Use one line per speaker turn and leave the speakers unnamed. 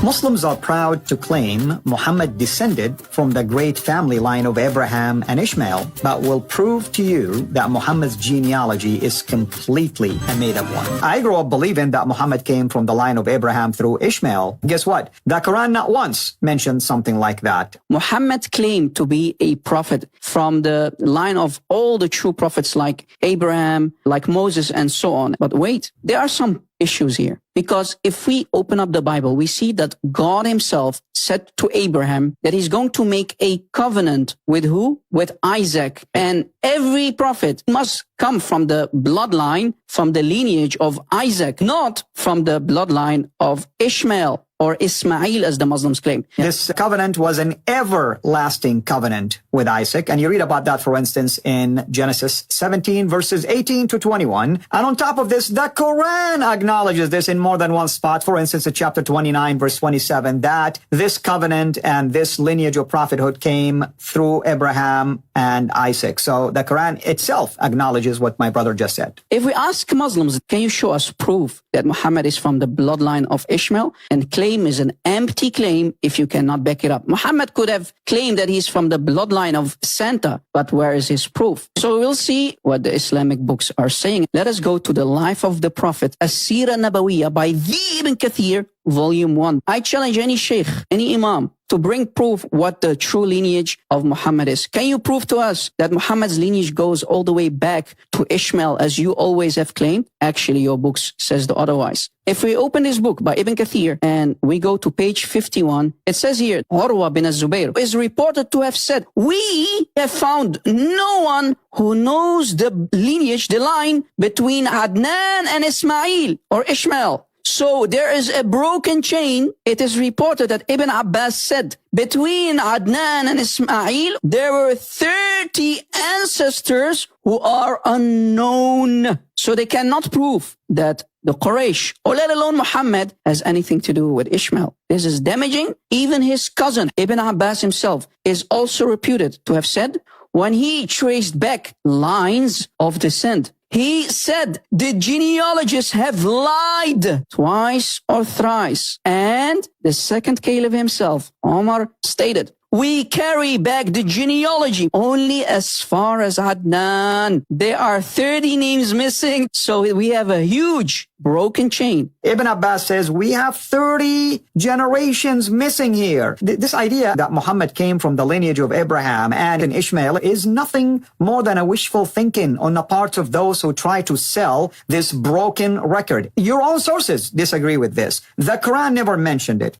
Muslims are proud to claim Muhammad descended from the great family line of Abraham and Ishmael, but will prove to you that Muhammad's genealogy is completely a made-up one. I grew up believing that Muhammad came from the line of Abraham through Ishmael. Guess what? The Quran not once mentioned something like that.
Muhammad claimed to be a prophet from the line of all the true prophets like Abraham, like Moses, and so on. But wait, there are some issues here. Because if we open up the Bible, we see that God himself said to Abraham that he's going to make a covenant with who? With Isaac. And every prophet must come from the bloodline, from the lineage of Isaac, not from the bloodline of Ishmael or Ismail, as the Muslims claim.
This covenant was an everlasting covenant with Isaac. And you read about that, for instance, in Genesis 17, verses 18 to 21. And on top of this, the Quran acknowledges this in more than one spot. For instance, in chapter 29, verse 27, that this covenant and this lineage of prophethood came through Abraham and Isaac. So the Quran itself acknowledges what my brother just said.
If we ask Muslims, can you show us proof that Muhammad is from the bloodline of Ishmael? And claim is an empty claim if you cannot back it up. Muhammad could have claimed that he's from the bloodline of Santa, but where is his proof? So we'll see what the Islamic books are saying. Let us go to the life of the Prophet, As-Sirah Nabawiyah by the Ibn Kathir, Volume 1. I challenge any sheikh, any imam, to bring proof what the true lineage of Muhammad is. Can you prove to us that Muhammad's lineage goes all the way back to Ishmael as you always have claimed? Actually, your books says the otherwise. If we open this book by Ibn Kathir and we go to page 51, it says here, Urwa bin az-Zubayr is reported to have said, we have found no one who knows the lineage, the line between Adnan and Ismail or Ishmael. So there is a broken chain. It is reported that Ibn Abbas said, between Adnan and Ismail, there were 30 ancestors who are unknown. So they cannot prove that the Quraysh, or let alone Muhammad, has anything to do with Ishmael. This is damaging. Even his cousin, Ibn Abbas himself, is also reputed to have said, when he traced back lines of descent, he said the genealogists have lied twice or thrice. And the second caliph himself, Omar, stated, we carry back the genealogy only as far as Adnan. There are 30 names missing, so we have a huge broken chain.
Ibn Abbas says we have 30 generations missing here. This idea that Muhammad came from the lineage of Abraham and Ishmael is nothing more than a wishful thinking on the part of those who try to sell this broken record. Your own sources disagree with this. The Quran never mentioned it.